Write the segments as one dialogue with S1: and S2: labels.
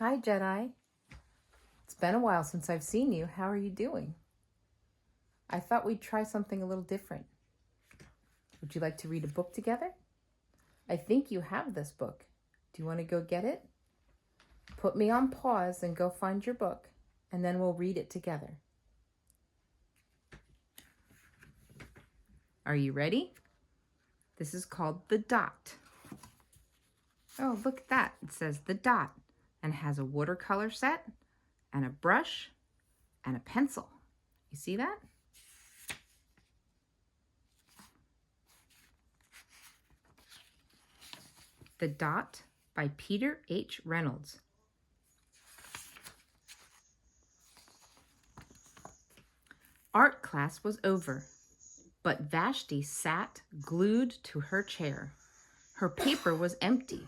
S1: Hi, Jedi. It's been a while since I've seen you. How are you doing? I thought we'd try something a little different. Would you like to read a book together? I think you have this book. Do you want to go get it? Put me on pause and go find your book, and then we'll read it together. Are you ready? This is called The Dot. Oh, look at that. It says The Dot and has a watercolor set and a brush and a pencil. You see that? The Dot by Peter H. Reynolds. Art class was over, but Vashti sat glued to her chair. Her paper was empty.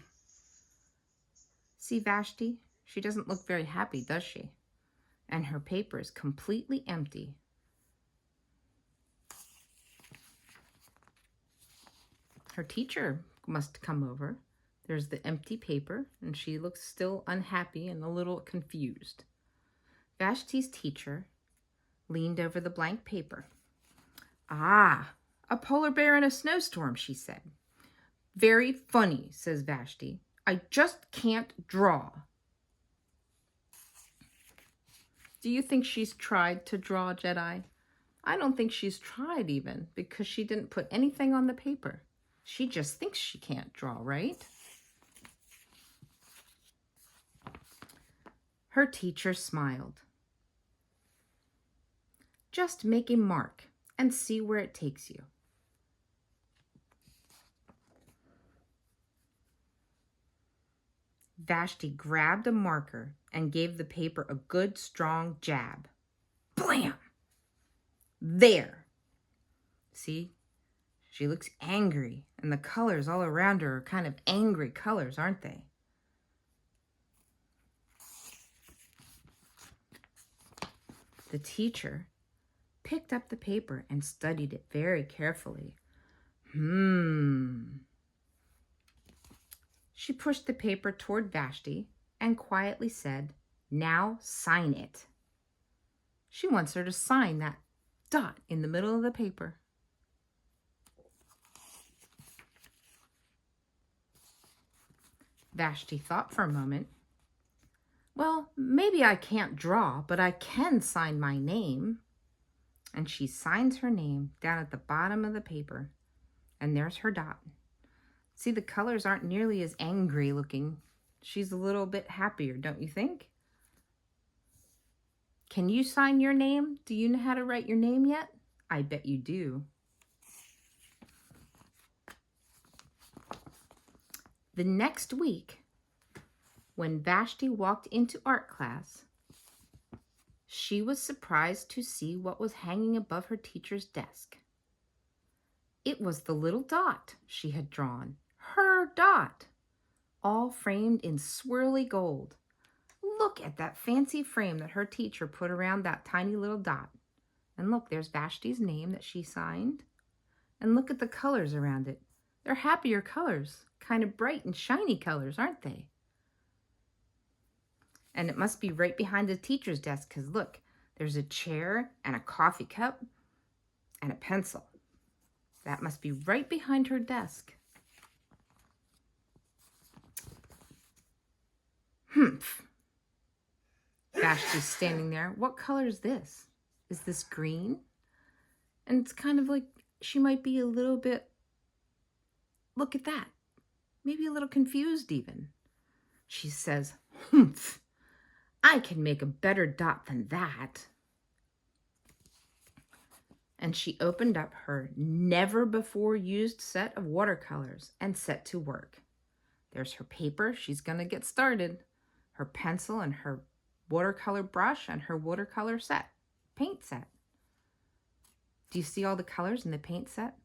S1: See Vashti? She doesn't look very happy, does she? And her paper is completely empty. Her teacher must come over. There's the empty paper, and she looks still unhappy and a little confused. Vashti's teacher leaned over the blank paper. "Ah, a polar bear in a snowstorm," she said. "Very funny," says Vashti. "I just can't draw." Do you think she's tried to draw, Jedi? I don't think she's tried even, because she didn't put anything on the paper. She just thinks she can't draw, right? Her teacher smiled. "Just make a mark and see where it takes you." Vashti grabbed a marker and gave the paper a good strong jab. Blam! There! See? She looks angry, and the colors all around her are kind of angry colors, aren't they? The teacher picked up the paper and studied it very carefully. She pushed the paper toward Vashti and quietly said, "Now sign it." She wants her to sign that dot in the middle of the paper. Vashti thought for a moment. "Well, maybe I can't draw, but I can sign my name." And she signs her name down at the bottom of the paper. And there's her dot. See, the colors aren't nearly as angry looking. She's a little bit happier, don't you think? Can you sign your name? Do you know how to write your name yet? I bet you do. The next week, when Vashti walked into art class, she was surprised to see what was hanging above her teacher's desk. It was the little dot she had drawn, her dot, all framed in swirly gold. Look at that fancy frame that her teacher put around that tiny little dot. And look, there's Vashti's name that she signed. And look at the colors around it. They're happier colors, kind of bright and shiny colors, aren't they? And it must be right behind the teacher's desk, because look, there's a chair and a coffee cup and a pencil. That must be right behind her desk. Vashti's standing there. What color is this? Is this green? And it's kind of like she might be a little bit, look at that, maybe a little confused even. She says, "Humph, I can make a better dot than that." And she opened up her never-before-used set of watercolors and set to work. There's her paper. She's going to get started. Her pencil and her watercolor brush and her watercolor set, paint set. Do you see all the colors in the paint set?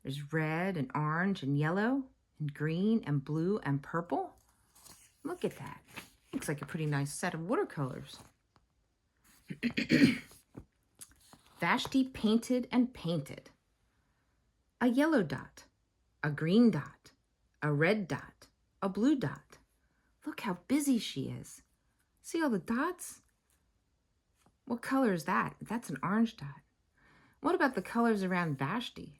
S1: There's red and orange and yellow and green and blue and purple. Look at that. Looks like a pretty nice set of watercolors. Vashti painted and painted. A yellow dot, a green dot, a red dot, a blue dot, Look how busy she is. See all the dots? What color is that? That's an orange dot. What about the colors around Vashti?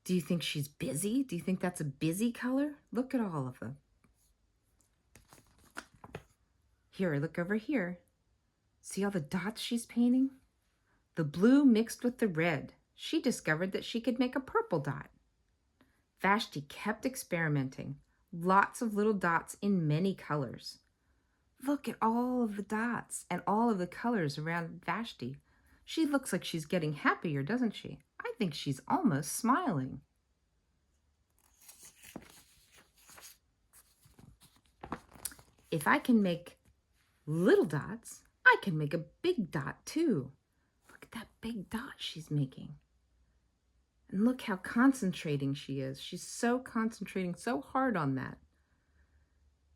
S1: Do you think she's busy? Do you think that's a busy color? Look at all of them. Here, look over here. See all the dots she's painting? The blue mixed with the red. She discovered that she could make a purple dot. Vashti kept experimenting. Lots of little dots in many colors. Look at all of the dots and all of the colors around Vashti. She looks like she's getting happier, doesn't she? I think she's almost smiling. If I can make little dots, I can make a big dot too. Look at that big dot she's making. And look how concentrating she is. She's so concentrating so hard on that.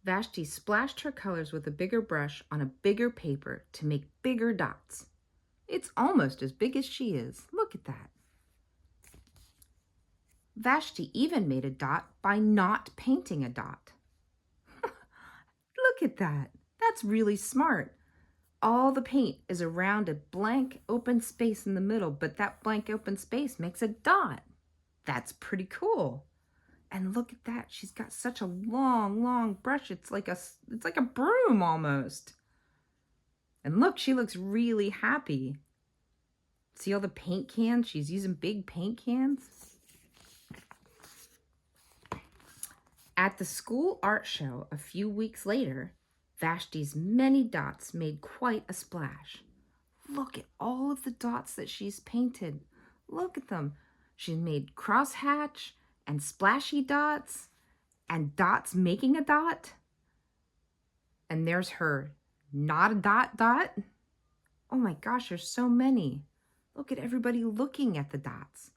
S1: Vashti splashed her colors with a bigger brush on a bigger paper to make bigger dots. It's almost as big as she is. Look at that. Vashti even made a dot by not painting a dot. Look at that. That's really smart. All the paint is around a blank open space in the middle, but that blank open space makes a dot. That's pretty cool. And look at that. She's got such a long, long brush. It's like a broom almost. And look, she looks really happy. See all the paint cans? She's using big paint cans. At the school art show a few weeks later, Vashti's many dots made quite a splash. Look at all of the dots that she's painted. Look at them. She made crosshatch and splashy dots and dots making a dot. And there's her not a dot dot. Oh my gosh, there's so many. Look at everybody looking at the dots.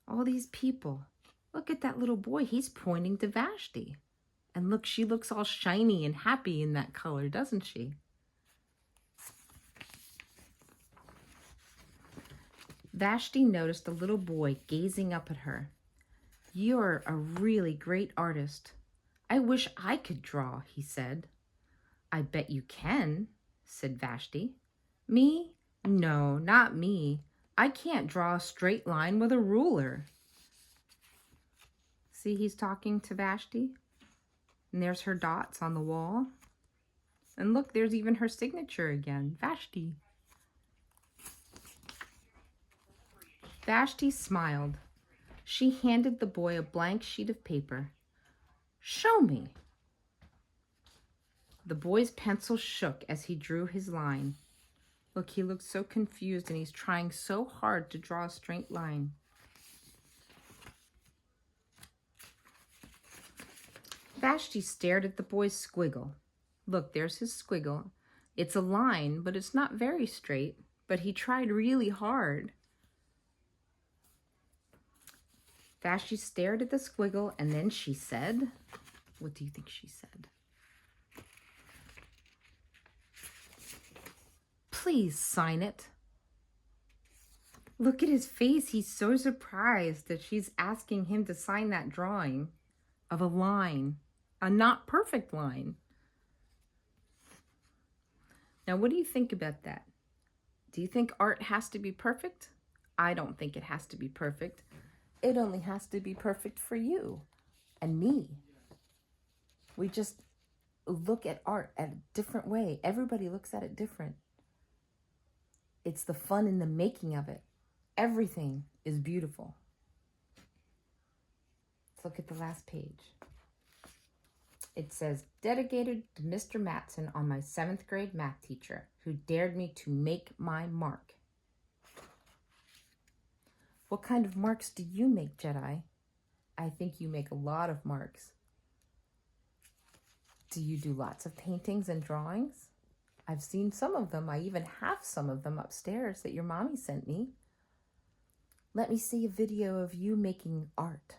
S1: All these people. Look at that little boy. He's pointing to Vashti. And look, she looks all shiny and happy in that color, doesn't she? Vashti noticed a little boy gazing up at her. You're a really great artist. I wish I could draw, he said. I bet you can, said Vashti. Me? No, not me. I can't draw a straight line with a ruler. See, he's talking to Vashti. And there's her dots on the wall. And look, there's even her signature again, Vashti. Vashti smiled. She handed the boy a blank sheet of paper. Show me. The boy's pencil shook as he drew his line. Look, he looks so confused and he's trying so hard to draw a straight line. Vashti stared at the boy's squiggle. Look, there's his squiggle. It's a line, but it's not very straight, but he tried really hard. Vashti stared at the squiggle and then she said, what do you think she said? Please sign it. Look at his face. He's so surprised that she's asking him to sign that drawing of a line, a not perfect line. Now, what do you think about that? Do you think art has to be perfect? I don't think it has to be perfect. It only has to be perfect for you and me. We just look at art at a different way. Everybody looks at it different. It's the fun in the making of it. Everything is beautiful. Let's look at the last page. It says, dedicated to Mr. Matson on my 7th grade math teacher who dared me to make my mark. What kind of marks do you make, Jedi? I think you make a lot of marks. Do you do lots of paintings and drawings? I've seen some of them. I even have some of them upstairs that your mommy sent me. Let me see a video of you making art.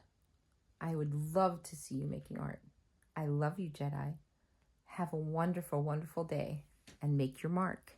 S1: I would love to see you making art. I love you, Jedi. Have a wonderful, wonderful day and make your mark.